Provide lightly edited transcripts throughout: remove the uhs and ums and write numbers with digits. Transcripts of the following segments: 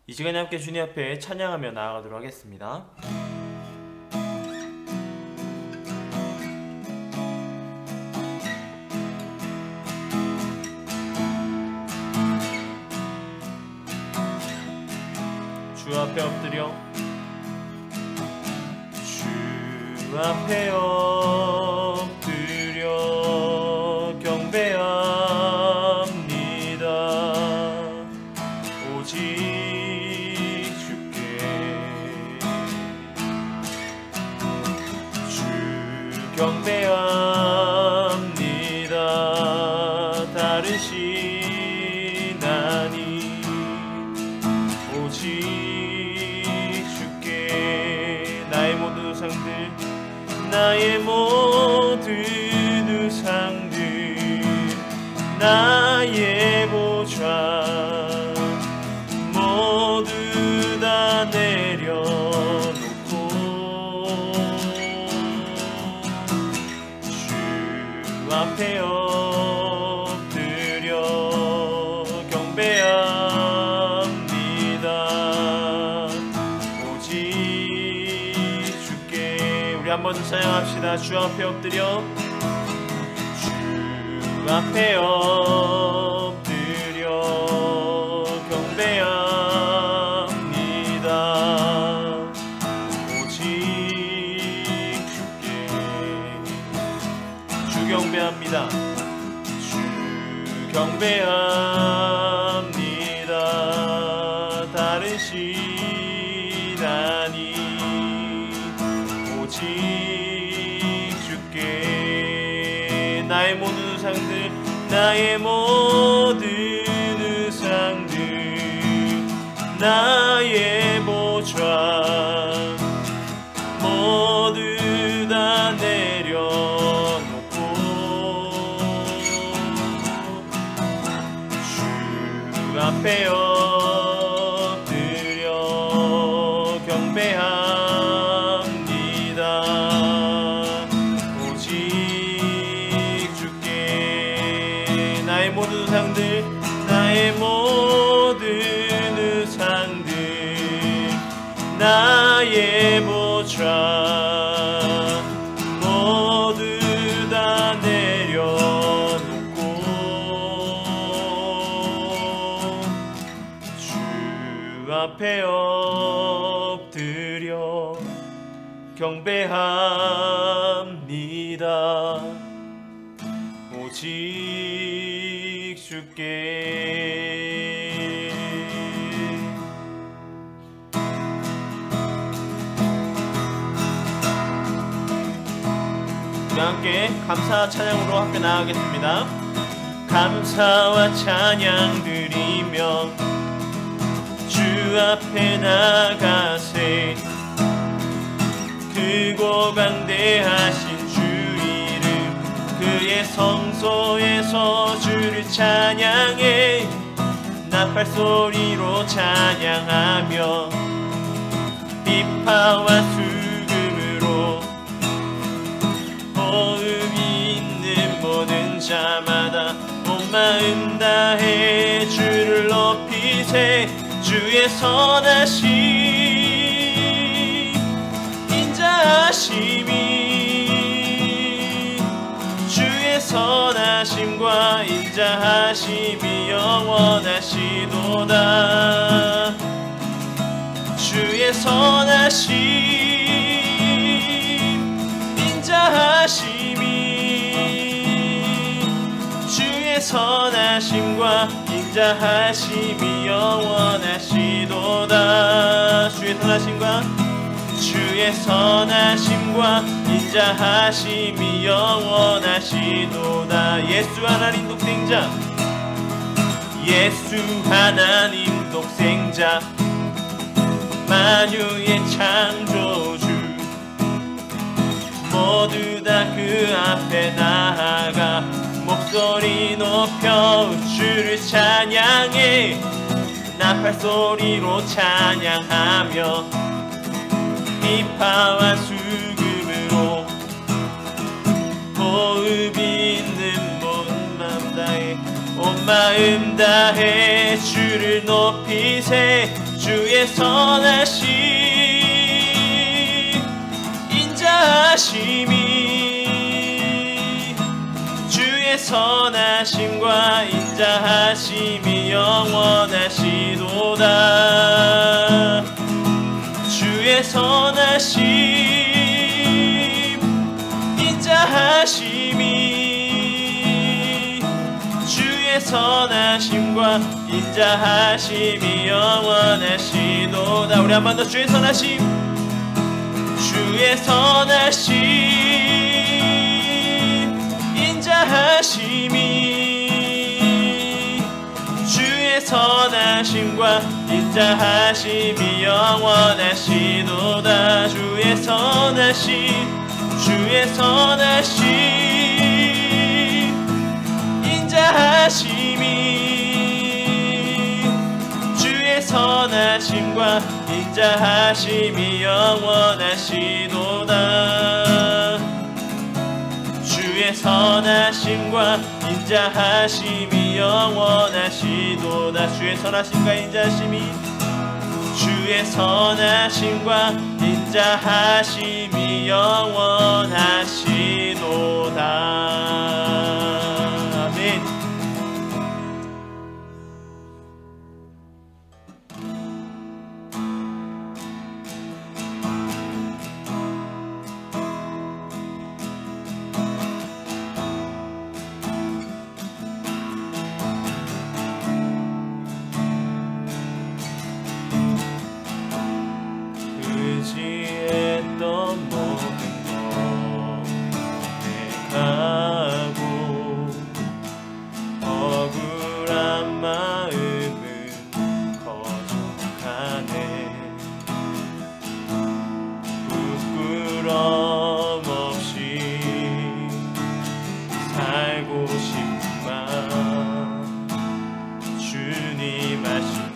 이 시간에 함께 주님 앞에 찬양하며 나아가도록 하겠습니다. 주 앞에 엎드려 주 앞에 엎드려 경배합니다. 오직 경배합니다. 다른 신 아니 오직 주께 나의 모든 우상들 나의 모든 우상들 나의 보좌 모두 다 내려놓고 앞에 엎드려 경배합니다. 오직 주께 우리 한번 찬양합시다. 주 앞에 엎드려 주 앞에 엎드려 경배합니다. 오직 주께 주 경배합니다. 주 경배합니다. 다른 신 아니 오직 주께 나의 모든 우상들 나의 모든 우상들 나의 보좌 모두 다 내려놓고 주 앞에 엎드려 경배합니다. 오직 주께 나의 모든 우상들 나의 모든 우상들 나의 보좌 모두 다 내려놓고 주 앞에 엎드려 경배합니다. 오직 주께 우리 함께 감사 찬양으로 함께 나아가겠습니다. 감사와 찬양 드리며 주 앞에 나가세 크고 강대하신 주 이름 그의 성소에서 주를 찬양해 나팔 소리로 찬양하며 비파와 수금으로 호흡이 있는 모든 자마다 온 마음 다해 주를 높이세 주의 선하심 인자하심이 주의 선하심과 인자하심이 영원하시도다. 주의 선하심 인자하심이 주의 선하심과 인자하심이 영원하시도다. 주의 선하심과 인자하심이 영원하시도다. 예수 하나님 독생자 예수 하나님 독생자 만유의 창조주 모두 다 그 앞에 나아가 목소리 높여 주를 찬양해 나팔 소리로 찬양하며 비파와 수금으로 호흡 있는 몸만 다해 온 마음 다해 주를 높이세. 주의 선하심 인자하심이 주의 선하심과 인자하심이 영원하시도다. 주의 선하심 인자하심이 주의 선하심과 인자하심이 영원하시도다. 우리 한 번 더 주의 선하심 주의 선하심 인자하심이 주의 선하심과 인자하심이 영원하시도다. 주의 선하심 주의 선하심 인자하심이 주의 선하심과 인자하심이 영원하시도다. 주의 선하심과 인자하심이 영원하시도다. 주의 선하심과 인자하심이 주의 선하심과 인자하심이 영원하시도다. 아멘. 의지했던 모든 것 내가고 억울한 마음은 거듭하네. 부끄럼 없이 살고 싶은 맘 주님 아시네.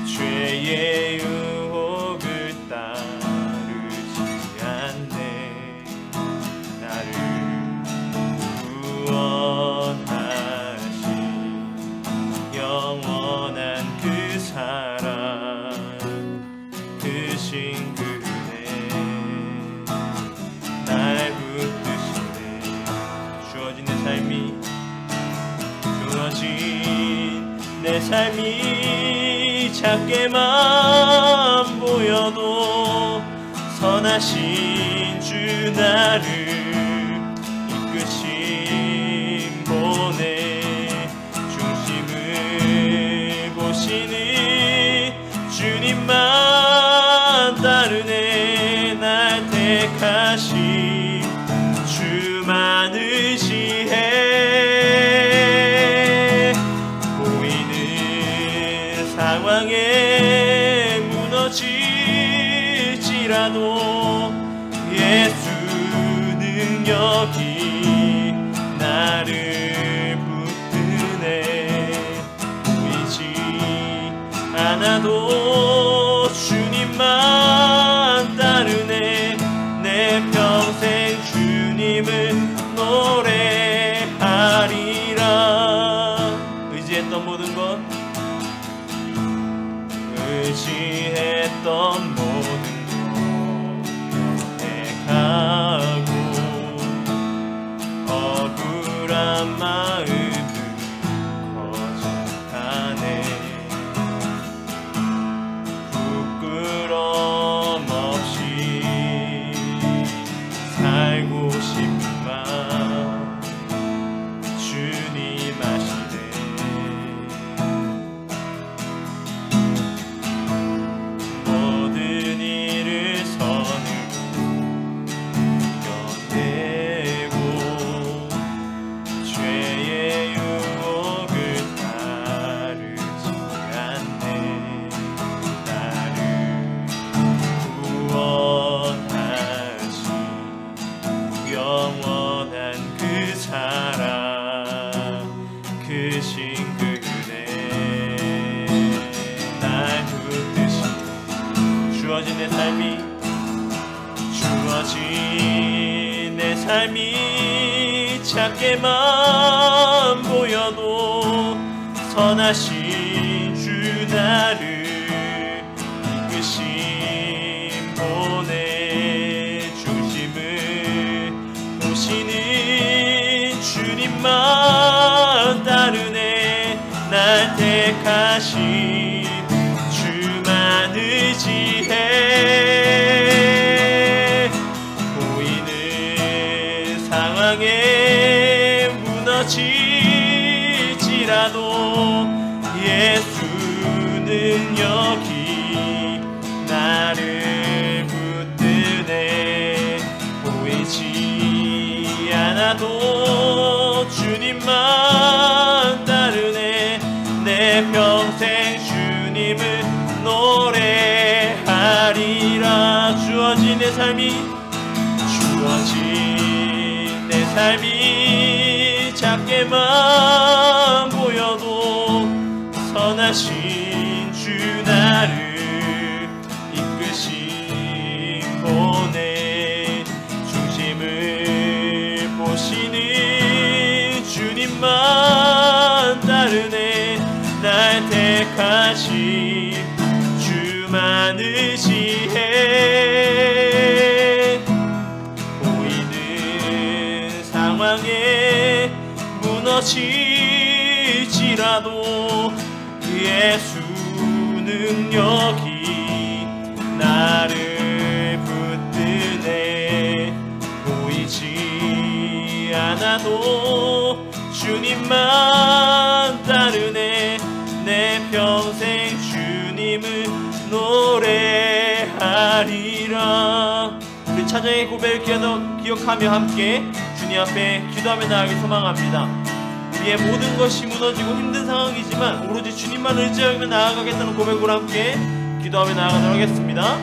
죄의 유혹을 따르지 않네. 나를 구원하신 영원한 그 사랑 크신 그네 날 붙드시네. 주어진 내 삶이 주어진 내 삶이 작게만 보여도 선하신 주 나를 이끄신 보내. 중심을 보시는 주님만 따르네. 날 택하신 주만 의지해. 보이는 상황에 무너질지라도 예수 능력이 나를 붙드네. 보이지 않아도 주님만 따르네. 내 평생 주님을 노래하리라. 의지했던 모든 것 의지했던 모든 것 내가고 억울한 마음 주어진 내 삶이 작게만 보여도 선하신 주 나를 이끄신 본의 중심을 보시는 주님만 따르네. 날 택하신 주만 의지해. 보이는 상황에 무너질지라도 예수 능력이 나를 붙드네. 보이지 않아도 주님만 따르네. 내 평생 주님을 노래하리라. 주어진 내 삶이 작게만 보여도 선하신 주 나를 이끄신 본의 중심을 보시는 주님만 따르네. 날 택하신 주만 의지해. 보이는 상황에 무너질지라도 예수 능력이 나를 붙드네. 보이지 않아도 주님만 따르네. 내 평생 주님을 노래하리라. 우리 찬양의 고백을 기억하며 함께 주님 앞에 기도하며 나아가길 소망합니다. 우리의 모든 것이 무너지고 힘든 상황이지만 오로지 주님만 의지하며 나아가겠다는 고백으로 함께 기도하며 나아가도록 하겠습니다.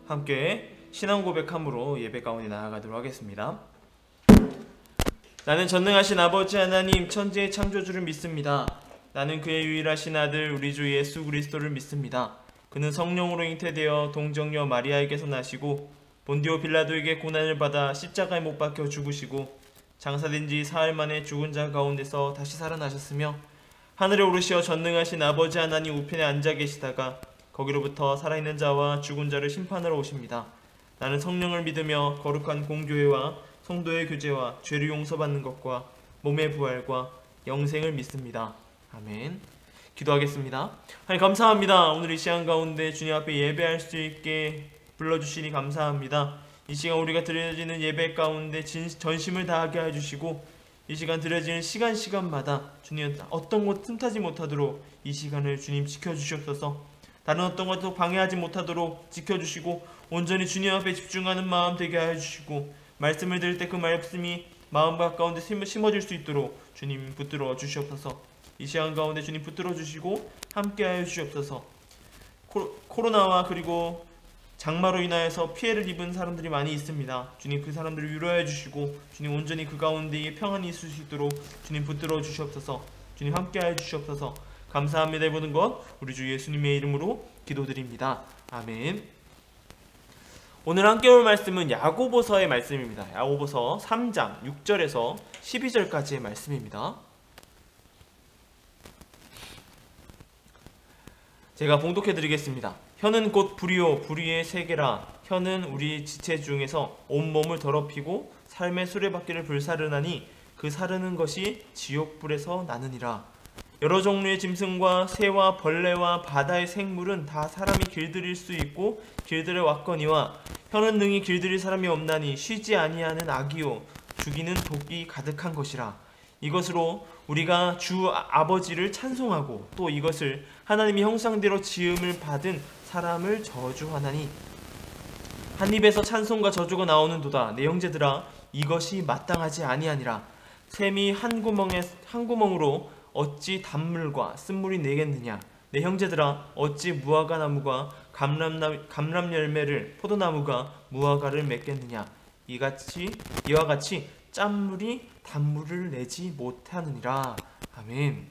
함께 신앙 고백함으로 예배 가운데 나아가도록 하겠습니다. 나는 전능하신 아버지 하나님 천지의 창조주를 믿습니다. 나는 그의 유일하신 아들 우리 주 예수 그리스도를 믿습니다. 그는 성령으로 잉태되어 동정녀 마리아에게서 나시고 본디오 빌라도에게 고난을 받아 십자가에 못 박혀 죽으시고 장사된 지 사흘 만에 죽은 자 가운데서 다시 살아나셨으며 하늘에 오르시어 전능하신 아버지 하나님 우편에 앉아 계시다가 거기로부터 살아있는 자와 죽은 자를 심판하러 오십니다. 나는 성령을 믿으며 거룩한 공교회와 성도의 교제와 죄를 용서받는 것과 몸의 부활과 영생을 믿습니다. 아멘. 기도하겠습니다. 하나님 감사합니다. 오늘 이 시간 가운데 주님 앞에 예배할 수 있게 불러주시니 감사합니다. 이 시간 우리가 드려지는 예배 가운데 전심을 다하게 해주시고 이 시간 드려지는 시간마다 주님 어떤 것 틈타지 못하도록 이 시간을 주님 지켜주시옵소서. 다른 어떤 것도 방해하지 못하도록 지켜주시고 온전히 주님 앞에 집중하는 마음 되게 하여 주시고 말씀을 들을 때 그 말씀이 마음 가운데 심어질 수 있도록 주님 붙들어 주시옵소서. 이 시간 가운데 주님 붙들어 주시고 함께 하여 주시옵소서. 코로나와 그리고 장마로 인하여서 피해를 입은 사람들이 많이 있습니다. 주님 그 사람들을 위로해 주시고 주님 온전히 그 가운데 평안이 있을 수 있도록 주님 붙들어 주시옵소서. 주님 함께 하여 주시옵소서. 감사합니다. 이 모든 것 우리 주 예수님의 이름으로 기도드립니다. 아멘. 오늘 함께 올 말씀은 야고보서의 말씀입니다. 야고보서 3장 6절에서 12절까지의 말씀입니다. 제가 봉독해 드리겠습니다. 혀는 곧 불이요 불의의 세계라. 혀는 우리 지체 중에서 온몸을 더럽히고 삶의 수레바퀴를 불사르나니 그 사르는 것이 지옥불에서 나느니라. 여러 종류의 짐승과 새와 벌레와 바다의 생물은 다 사람이 길들일 수 있고 길들여 왔거니와 혀는 능히 길들일 사람이 없나니 쉬지 아니하는 악이요 죽이는 독이 가득한 것이라. 이것으로 우리가 주 아버지를 찬송하고 또 이것을 하나님의 형상대로 지음을 받은 사람을 저주하나니 한 입에서 찬송과 저주가 나오는도다. 내 형제들아 이것이 마땅하지 아니하니라. 샘이 한 구멍으로 어찌 단물과 쓴물이 내겠느냐. 내 형제들아 어찌 무화과 나무가 감람 열매를 포도나무가 무화과를 맺겠느냐. 이와 같이 짠물이 단물을 내지 못하느니라. 아멘.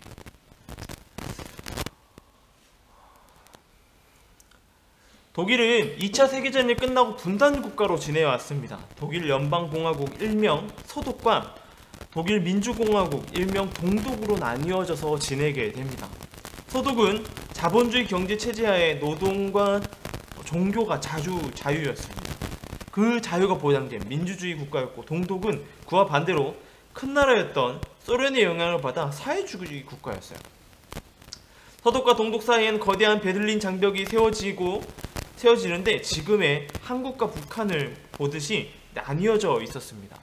독일은 2차 세계전이 끝나고 분단국가로 지내왔습니다. 독일 연방공화국 일명 서독과 독일 민주공화국 일명 동독으로 나뉘어져서 지내게 됩니다. 서독은 자본주의 경제체제하에 노동과 종교가 자유였습니다. 그 자유가 보장된 민주주의 국가였고, 동독은 그와 반대로 큰 나라였던 소련의 영향을 받아 사회주의 국가였어요. 서독과 동독 사이에는 거대한 베를린 장벽이 세워지는데 지금의 한국과 북한을 보듯이 나뉘어져 있었습니다.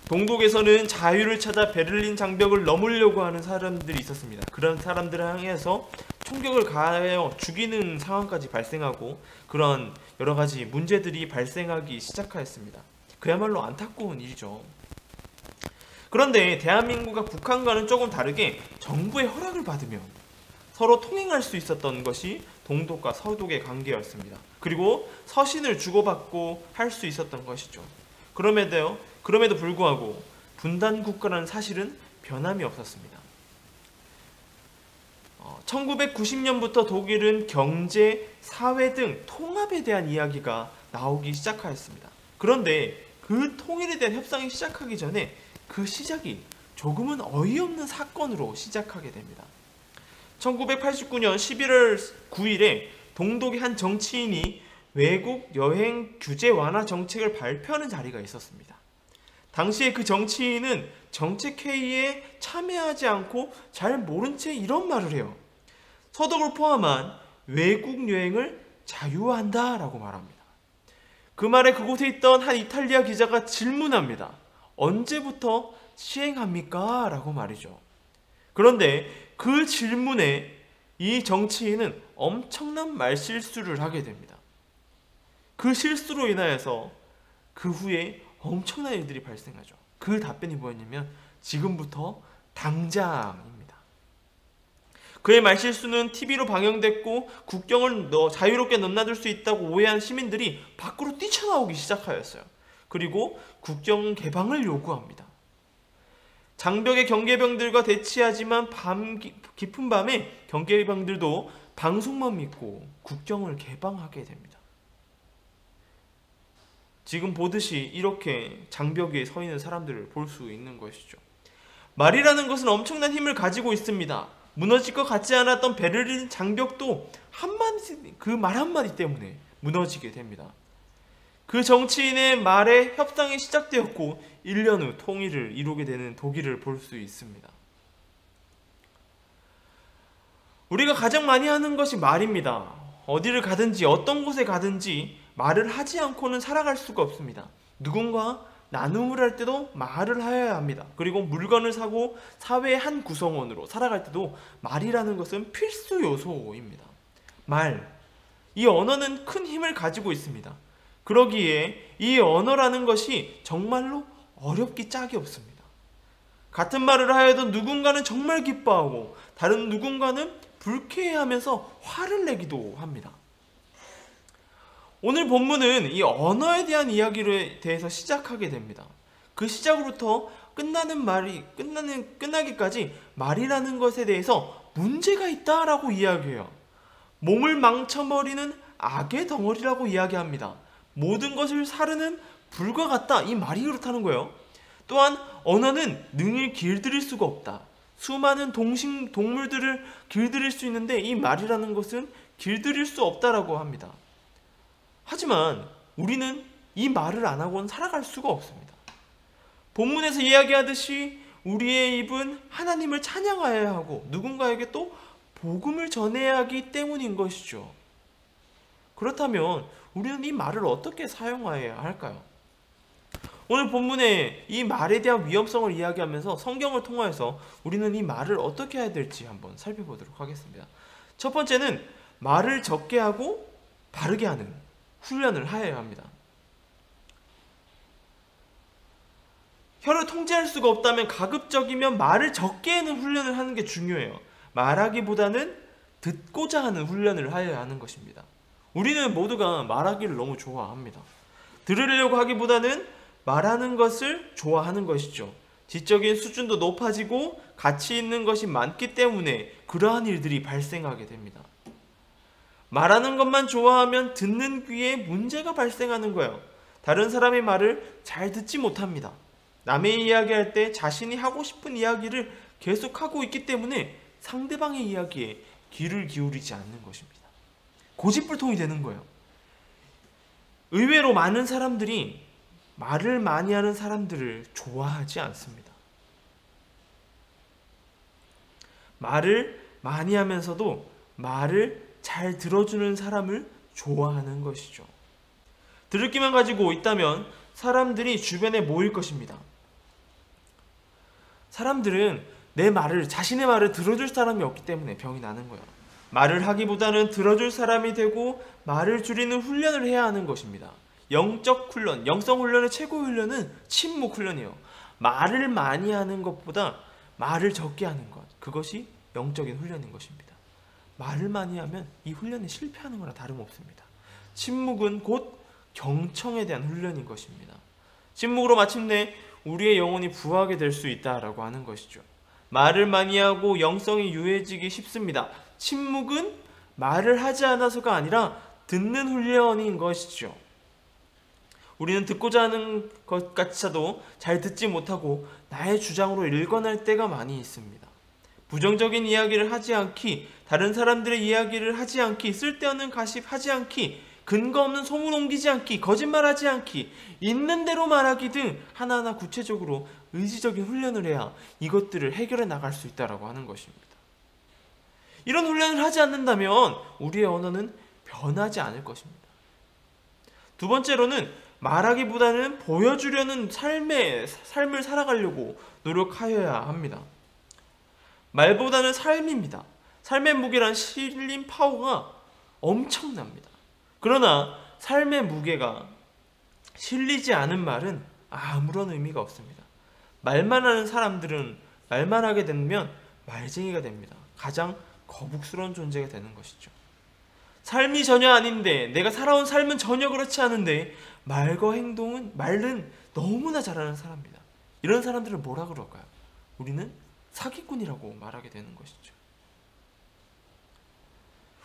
동독에서는 자유를 찾아 베를린 장벽을 넘으려고 하는 사람들이 있었습니다. 그런 사람들을 향해서 총격을 가하여 죽이는 상황까지 발생하고 그런 여러가지 문제들이 발생하기 시작하였습니다. 그야말로 안타까운 일이죠. 그런데 대한민국과 북한과는 조금 다르게 정부의 허락을 받으며 서로 통행할 수 있었던 것이 동독과 서독의 관계였습니다. 그리고 서신을 주고받고 할 수 있었던 것이죠. 그럼에도 불구하고 분단국가라는 사실은 변함이 없었습니다. 1990년부터 독일은 경제, 사회 등 통합에 대한 이야기가 나오기 시작하였습니다. 그런데 그 통일에 대한 협상이 시작하기 전에 그 시작이 조금은 어이없는 사건으로 시작하게 됩니다. 1989년 11월 9일에 동독의 한 정치인이 외국 여행 규제 완화 정책을 발표하는 자리가 있었습니다. 당시에 그 정치인은 정책회의에 참여하지 않고 잘 모른 채 이런 말을 해요. 서독을 포함한 외국 여행을 자유화한다 라고 말합니다. 그 말에 그곳에 있던 한 이탈리아 기자가 질문합니다. 언제부터 시행합니까? 라고 말이죠. 그런데 그 질문에 이 정치인은 엄청난 말실수를 하게 됩니다. 그 실수로 인하여서 그 후에 엄청난 일들이 발생하죠. 그 답변이 뭐였냐면 지금부터 당장입니다. 그의 말실수는 TV로 방영됐고 국경을 자유롭게 넘나들 수 있다고 오해한 시민들이 밖으로 뛰쳐나오기 시작하였어요. 그리고 국경 개방을 요구합니다. 장벽의 경계병들과 대치하지만 깊은 밤에 경계병들도 방송만 믿고 국경을 개방하게 됩니다. 지금 보듯이 이렇게 장벽 위에 서 있는 사람들을 볼 수 있는 것이죠. 말이라는 것은 엄청난 힘을 가지고 있습니다. 무너질 것 같지 않았던 베를린 장벽도 그 말 한마디 때문에 무너지게 됩니다. 그 정치인의 말에 협상이 시작되었고 1년 후 통일을 이루게 되는 독일을 볼 수 있습니다. 우리가 가장 많이 하는 것이 말입니다. 어디를 가든지 어떤 곳에 가든지 말을 하지 않고는 살아갈 수가 없습니다. 누군가 나눔을 할 때도 말을 해야 합니다. 그리고 물건을 사고 사회의 한 구성원으로 살아갈 때도 말이라는 것은 필수 요소입니다. 이 언어는 큰 힘을 가지고 있습니다. 그러기에 이 언어라는 것이 정말로 어렵기 짝이 없습니다. 같은 말을 하여도 누군가는 정말 기뻐하고 다른 누군가는 불쾌해하면서 화를 내기도 합니다. 오늘 본문은 이 언어에 대한 이야기에 대해서 시작하게 됩니다. 그 시작으로부터 끝나기까지 말이라는 것에 대해서 문제가 있다라고 이야기해요. 몸을 망쳐버리는 악의 덩어리라고 이야기합니다. 모든 것을 사르는 불과 같다. 이 말이 그렇다는 거예요. 또한 언어는 능히 길들일 수가 없다. 수많은 동물들을 길들일 수 있는데 이 말이라는 것은 길들일 수 없다라고 합니다. 하지만 우리는 이 말을 안 하고는 살아갈 수가 없습니다. 본문에서 이야기하듯이 우리의 입은 하나님을 찬양하여야 하고 누군가에게 또 복음을 전해야 하기 때문인 것이죠. 그렇다면 우리는 이 말을 어떻게 사용해야 할까요? 오늘 본문에 이 말에 대한 위험성을 이야기하면서 성경을 통하여서 우리는 이 말을 어떻게 해야 될지 한번 살펴보도록 하겠습니다. 첫 번째는 말을 적게 하고 바르게 하는 훈련을 하여야 합니다. 혀를 통제할 수가 없다면 가급적이면 말을 적게 하는 훈련을 하는 게 중요해요. 말하기보다는 듣고자 하는 훈련을 하여야 하는 것입니다. 우리는 모두가 말하기를 너무 좋아합니다. 들으려고 하기보다는 말하는 것을 좋아하는 것이죠. 지적인 수준도 높아지고 가치 있는 것이 많기 때문에 그러한 일들이 발생하게 됩니다. 말하는 것만 좋아하면 듣는 귀에 문제가 발생하는 거예요. 다른 사람의 말을 잘 듣지 못합니다. 남의 이야기할 때 자신이 하고 싶은 이야기를 계속하고 있기 때문에 상대방의 이야기에 귀를 기울이지 않는 것입니다. 고집불통이 되는 거예요. 의외로 많은 사람들이 말을 많이 하는 사람들을 좋아하지 않습니다. 말을 많이 하면서도 말을 잘 들어주는 사람을 좋아하는 것이죠. 들을 기만 가지고 있다면 사람들이 주변에 모일 것입니다. 사람들은 내 말을, 자신의 말을 들어줄 사람이 없기 때문에 병이 나는 거예요. 말을 하기보다는 들어줄 사람이 되고 말을 줄이는 훈련을 해야 하는 것입니다. 영적 훈련, 영성 훈련의 최고 훈련은 침묵 훈련이에요. 말을 많이 하는 것보다 말을 적게 하는 것, 그것이 영적인 훈련인 것입니다. 말을 많이 하면 이 훈련에 실패하는 거나 다름없습니다. 침묵은 곧 경청에 대한 훈련인 것입니다. 침묵으로 마침내 우리의 영혼이 부하게 될 수 있다라고 하는 것이죠. 말을 많이 하고 영성이 유해지기 쉽습니다. 침묵은 말을 하지 않아서가 아니라 듣는 훈련인 것이죠. 우리는 듣고자 하는 것조차도 잘 듣지 못하고 나의 주장으로 일관할 때가 많이 있습니다. 부정적인 이야기를 하지 않기, 다른 사람들의 이야기를 하지 않기, 쓸데없는 가십하지 않기, 근거 없는 소문 옮기지 않기, 거짓말하지 않기, 있는 대로 말하기 등 하나하나 구체적으로 의지적인 훈련을 해야 이것들을 해결해 나갈 수 있다고 하는 것입니다. 이런 훈련을 하지 않는다면 우리의 언어는 변하지 않을 것입니다. 두 번째로는 말하기보다는 보여주려는 삶을 살아가려고 노력하여야 합니다. 말보다는 삶입니다. 삶의 무게란 실린 파워가 엄청납니다. 그러나 삶의 무게가 실리지 않은 말은 아무런 의미가 없습니다. 말만 하는 사람들은 말만 하게 되면 말쟁이가 됩니다. 가장 거북스러운 존재가 되는 것이죠. 삶이 전혀 아닌데, 내가 살아온 삶은 전혀 그렇지 않은데 말과 말은 너무나 잘하는 사람입니다. 이런 사람들을 뭐라 그럴까요? 우리는 사기꾼이라고 말하게 되는 것이죠.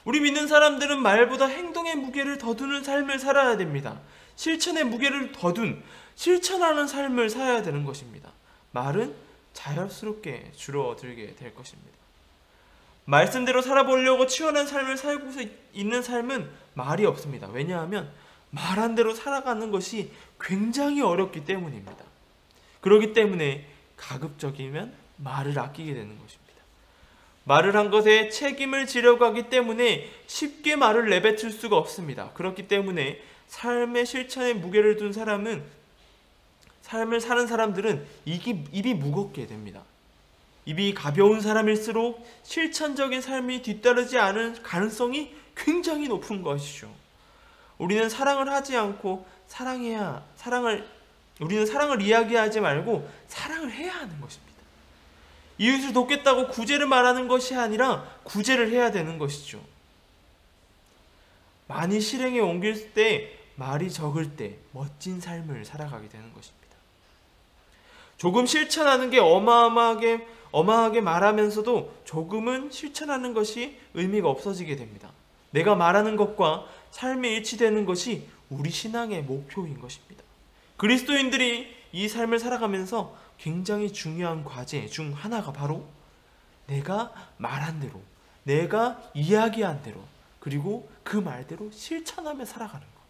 우리 믿는 사람들은 말보다 행동의 무게를 더 두는 삶을 살아야 됩니다. 실천의 무게를 더 둔, 실천하는 삶을 살아야 되는 것입니다. 말은 자연스럽게 줄어들게 될 것입니다. 말씀대로 살아보려고 치열한 삶을 살고 있는 삶은 말이 없습니다. 왜냐하면 말한 대로 살아가는 것이 굉장히 어렵기 때문입니다. 그렇기 때문에 가급적이면 말을 아끼게 되는 것입니다. 말을 한 것에 책임을 지려고 하기 때문에 쉽게 말을 내뱉을 수가 없습니다. 그렇기 때문에 삶의 실천에 무게를 둔 삶을 사는 사람들은 입이 무겁게 됩니다. 입이 가벼운 사람일수록 실천적인 삶이 뒤따르지 않을 가능성이 굉장히 높은 것이죠. 우리는 사랑을 하지 않고 우리는 사랑을 이야기하지 말고 사랑을 해야 하는 것입니다. 이웃을 돕겠다고 구제를 말하는 것이 아니라 구제를 해야 되는 것이죠. 많이 실행에 옮길 때, 말이 적을 때 멋진 삶을 살아가게 되는 것입니다. 조금 실천하는 게 어마어마하게 말하면서도 조금은 실천하는 것이 의미가 없어지게 됩니다. 내가 말하는 것과 삶이 일치되는 것이 우리 신앙의 목표인 것입니다. 그리스도인들이 이 삶을 살아가면서 굉장히 중요한 과제 중 하나가 바로 내가 말한 대로, 내가 이야기한 대로, 그리고 그 말대로 실천하며 살아가는 것.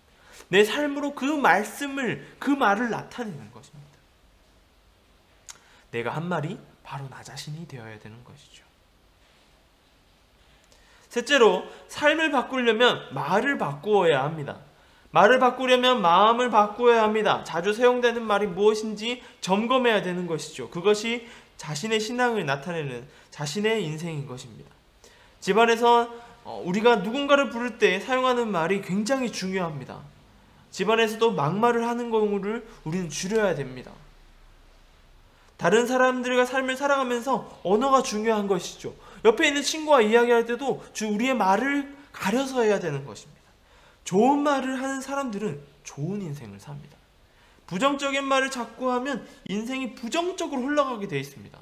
내 삶으로 그 말을 나타내는 것입니다. 내가 한 말이 바로 나 자신이 되어야 되는 것이죠. 셋째로, 삶을 바꾸려면 말을 바꾸어야 합니다. 말을 바꾸려면 마음을 바꾸어야 합니다. 자주 사용되는 말이 무엇인지 점검해야 되는 것이죠. 그것이 자신의 신앙을 나타내는 자신의 인생인 것입니다. 집안에서 우리가 누군가를 부를 때 사용하는 말이 굉장히 중요합니다. 집안에서도 막말을 하는 경우를 우리는 줄여야 됩니다. 다른 사람들과 삶을 살아가면서 언어가 중요한 것이죠. 옆에 있는 친구와 이야기할 때도 우리의 말을 가려서 해야 되는 것입니다. 좋은 말을 하는 사람들은 좋은 인생을 삽니다. 부정적인 말을 자꾸 하면 인생이 부정적으로 흘러가게 되어 있습니다.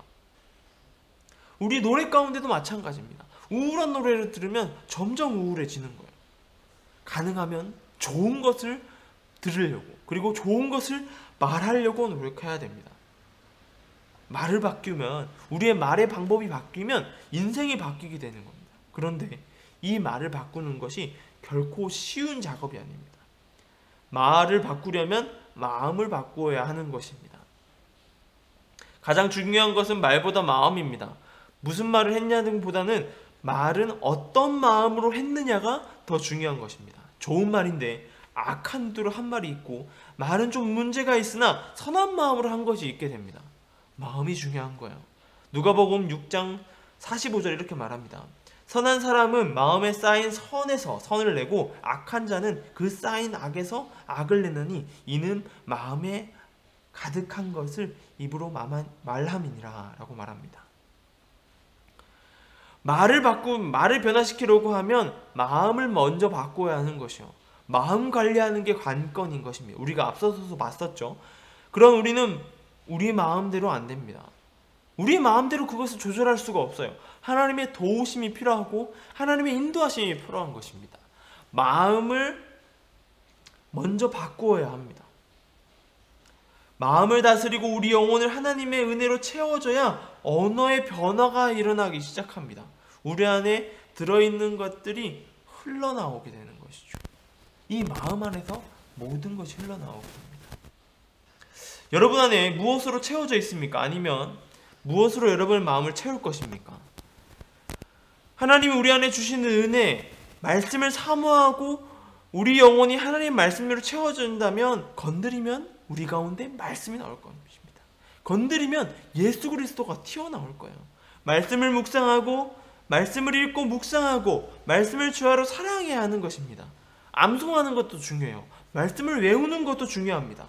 우리 노래 가운데도 마찬가지입니다. 우울한 노래를 들으면 점점 우울해지는 거예요. 가능하면 좋은 것을 들으려고, 그리고 좋은 것을 말하려고 노력해야 됩니다. 말을 바꾸면, 우리의 말의 방법이 바뀌면 인생이 바뀌게 되는 겁니다. 그런데 이 말을 바꾸는 것이 결코 쉬운 작업이 아닙니다. 말을 바꾸려면 마음을 바꾸어야 하는 것입니다. 가장 중요한 것은 말보다 마음입니다. 무슨 말을 했냐는 보다는 말은 어떤 마음으로 했느냐가 더 중요한 것입니다. 좋은 말인데 악한 의도로 한 말이 있고, 말은 좀 문제가 있으나 선한 마음으로 한 것이 있게 됩니다. 마음이 중요한 거예요. 누가복음 6장 45절 이렇게 말합니다. 선한 사람은 마음에 쌓인 선에서 선을 내고, 악한 자는 그 쌓인 악에서 악을 내느니 이는 마음에 가득한 것을 입으로 말함이니라 라고 말합니다. 말을 변화시키려고 하면 마음을 먼저 바꿔야 하는 것이요. 마음 관리하는 게 관건인 것입니다. 우리가 앞서서 봤었죠. 그럼 우리는 우리 마음대로 안 됩니다. 우리 마음대로 그것을 조절할 수가 없어요. 하나님의 도우심이 필요하고 하나님의 인도하심이 필요한 것입니다. 마음을 먼저 바꾸어야 합니다. 마음을 다스리고 우리 영혼을 하나님의 은혜로 채워줘야 언어의 변화가 일어나기 시작합니다. 우리 안에 들어있는 것들이 흘러나오게 되는 것이죠. 이 마음 안에서 모든 것이 흘러나오게 됩니다. 여러분 안에 무엇으로 채워져 있습니까? 아니면 무엇으로 여러분의 마음을 채울 것입니까? 하나님이 우리 안에 주시는 은혜, 말씀을 사모하고 우리 영혼이 하나님 말씀으로 채워진다면, 건드리면 우리 가운데 말씀이 나올 것입니다. 건드리면 예수 그리스도가 튀어나올 거예요. 말씀을 묵상하고, 말씀을 읽고 묵상하고, 말씀을 주야로 사랑해야 하는 것입니다. 암송하는 것도 중요해요. 말씀을 외우는 것도 중요합니다.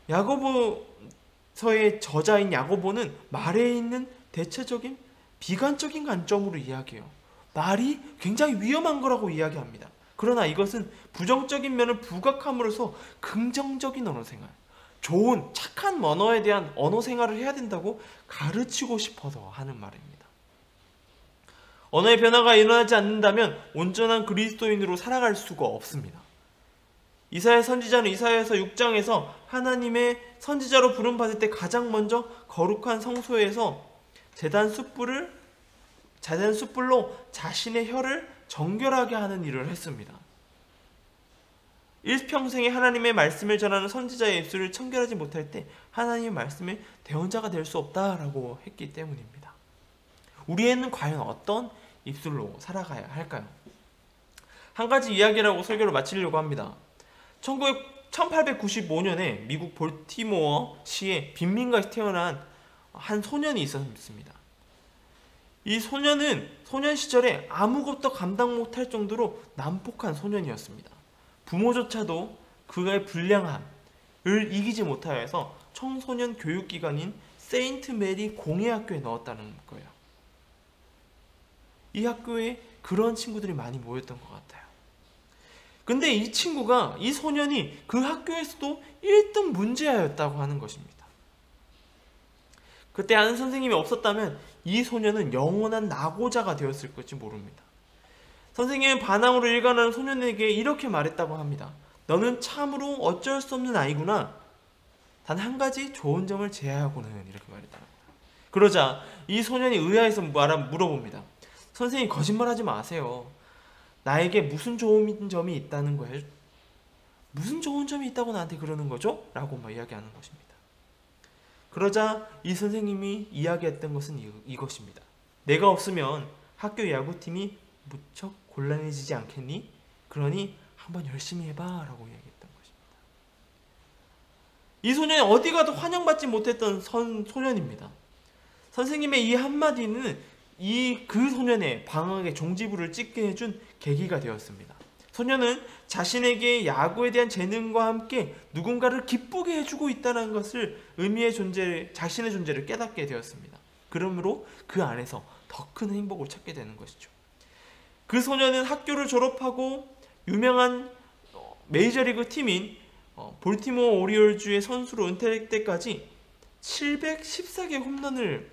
야고보서의 저자인 야고보는 말에 있는 대체적인 비관적인 관점으로 이야기해요. 말이 굉장히 위험한 거라고 이야기합니다. 그러나 이것은 부정적인 면을 부각함으로써 긍정적인 언어생활, 좋은 착한 언어에 대한 언어생활을 해야 된다고 가르치고 싶어서 하는 말입니다. 언어의 변화가 일어나지 않는다면 온전한 그리스도인으로 살아갈 수가 없습니다. 이사야 선지자는 이사야서 6장에서 하나님의 선지자로 부름받을 때 가장 먼저 거룩한 성소에서 제단 숯불로 자신의 혀를 정결하게 하는 일을 했습니다. 일평생에 하나님의 말씀을 전하는 선지자의 입술을 청결하지 못할 때 하나님의 말씀의 대언자가 될 수 없다라고 했기 때문입니다. 우리에는 과연 어떤 입술로 살아가야 할까요? 한 가지 이야기라고 설교를 마치려고 합니다. 1895년에 미국 볼티모어 시에 빈민가에서 태어난 한 소년이 있었습니다. 이 소년은 소년 시절에 아무것도 감당 못할 정도로 난폭한 소년이었습니다. 부모조차도 그의 불량함을 이기지 못하여서 청소년 교육기관인 세인트 메리 공예학교에 넣었다는 거예요. 이 학교에 그런 친구들이 많이 모였던 것 같아요. 근데 이 소년이 그 학교에서도 1등 문제아였다고 하는 것입니다. 그때 아는 선생님이 없었다면 이 소년은 영원한 낙오자가 되었을 것인지 모릅니다. 선생님은 반항으로 일관하는 소년에게 이렇게 말했다고 합니다. 너는 참으로 어쩔 수 없는 아이구나. 단 한 가지 좋은 점을 제외하고는, 이렇게 말했다고 합니다. 그러자 이 소년이 의아해서 물어봅니다. 선생님, 거짓말하지 마세요. 나에게 무슨 좋은 점이 있다는 거예요? 무슨 좋은 점이 있다고 나한테 그러는 거죠? 라고 이야기하는 것입니다. 그러자 이 선생님이 이야기했던 것은 이것입니다. 내가 없으면 학교 야구팀이 무척 곤란해지지 않겠니? 그러니 한번 열심히 해봐 라고 이야기했던 것입니다. 이 소년이 어디 가도 환영받지 못했던 소년입니다. 선생님의 이 한마디는 그 소년의 방학의 종지부를 찍게 해준 계기가 되었습니다. 소년은 자신에게 야구에 대한 재능과 함께 누군가를 기쁘게 해주고 있다는 것을 자신의 존재를 깨닫게 되었습니다. 그러므로 그 안에서 더 큰 행복을 찾게 되는 것이죠. 그 소년은 학교를 졸업하고 유명한 메이저리그 팀인 볼티모어 오리올즈의 선수로 은퇴할 때까지 714개 홈런을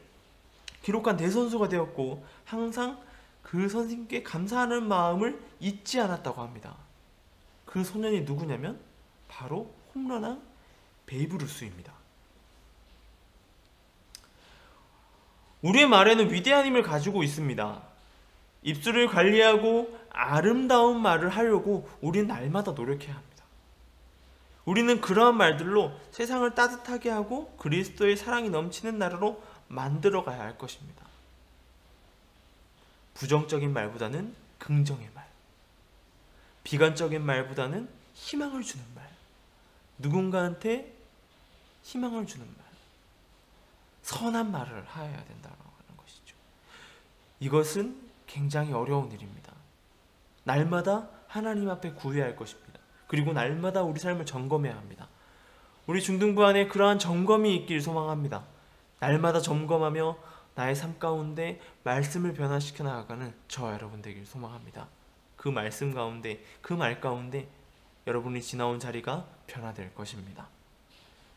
기록한 대선수가 되었고 항상 그 선생님께 감사하는 마음을 잊지 않았다고 합니다. 그 소년이 누구냐면 바로 홈런왕 베이브 루스입니다. 우리의 말에는 위대한 힘을 가지고 있습니다. 입술을 관리하고 아름다운 말을 하려고 우리는 날마다 노력해야 합니다. 우리는 그러한 말들로 세상을 따뜻하게 하고 그리스도의 사랑이 넘치는 나라로 만들어가야 할 것입니다. 부정적인 말보다는 긍정의 말, 비관적인 말보다는 희망을 주는 말, 누군가한테 희망을 주는 말, 선한 말을 하여야 된다고 하는 것이죠. 이것은 굉장히 어려운 일입니다. 날마다 하나님 앞에 구해야 할 것입니다. 그리고 날마다 우리 삶을 점검해야 합니다. 우리 중등부 안에 그러한 점검이 있길 소망합니다. 날마다 점검하며 나의 삶 가운데 말씀을 변화시켜 나아가는 저와 여러분 되길 소망합니다. 그 말씀 가운데, 그 말 가운데 여러분이 지나온 자리가 변화될 것입니다.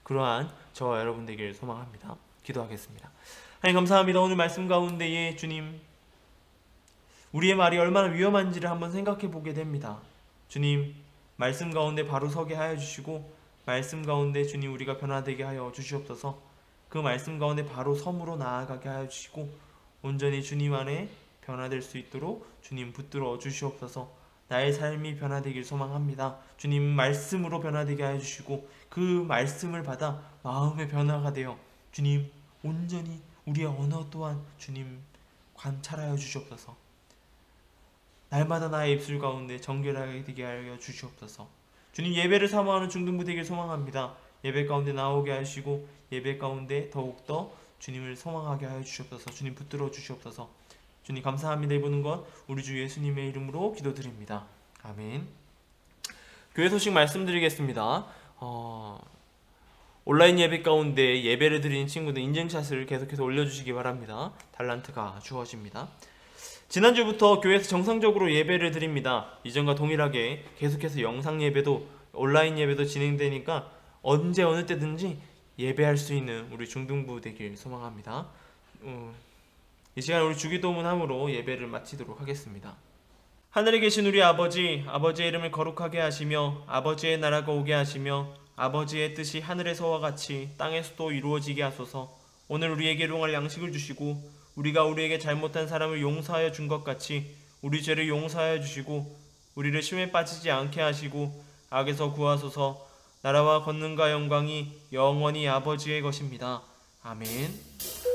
그러한 저와 여러분 되길 소망합니다. 기도하겠습니다. 하나님 감사합니다. 오늘 말씀 가운데에 주님, 우리의 말이 얼마나 위험한지를 한번 생각해 보게 됩니다. 주님, 말씀 가운데 바로 서게 하여 주시고 말씀 가운데 주님 우리가 변화되게 하여 주시옵소서. 그 말씀 가운데 바로 섬으로 나아가게 하여 주시고 온전히 주님 안에 변화될 수 있도록 주님 붙들어 주시옵소서. 나의 삶이 변화되길 소망합니다. 주님 말씀으로 변화되게 하여 주시고 그 말씀을 받아 마음의 변화가 되어 주님 온전히 우리의 언어 또한 주님 관찰하여 주시옵소서. 날마다 나의 입술 가운데 정결하게 되게 하여 주시옵소서. 주님 예배를 사모하는 중등부 되길 소망합니다. 예배 가운데 나오게 하시고 예배 가운데 더욱더 주님을 소망하게 하여 주시옵소서. 주님 붙들어 주시옵소서. 주님 감사합니다. 이 모든 것 우리 주 예수님의 이름으로 기도드립니다. 아멘. 교회 소식 말씀드리겠습니다. 온라인 예배 가운데 예배를 드리는 친구들 인증샷을 계속해서 올려주시기 바랍니다. 달란트가 주어집니다. 지난주부터 교회에서 정상적으로 예배를 드립니다. 이전과 동일하게 계속해서 영상 예배도 온라인 예배도 진행되니까 언제 어느 때든지 예배할 수 있는 우리 중등부 되길 소망합니다. 이 시간 우리 주기도문함으로 예배를 마치도록 하겠습니다. 하늘에 계신 우리 아버지, 아버지의 이름을 거룩하게 하시며 아버지의 나라가 오게 하시며 아버지의 뜻이 하늘에서와 같이 땅에서도 이루어지게 하소서. 오늘 우리에게 일용할 양식을 주시고 우리가 우리에게 잘못한 사람을 용서하여 준 것 같이 우리 죄를 용서하여 주시고 우리를 시험에 빠지지 않게 하시고 악에서 구하소서. 나라와 권능과 영광이 영원히 아버지의 것입니다. 아멘.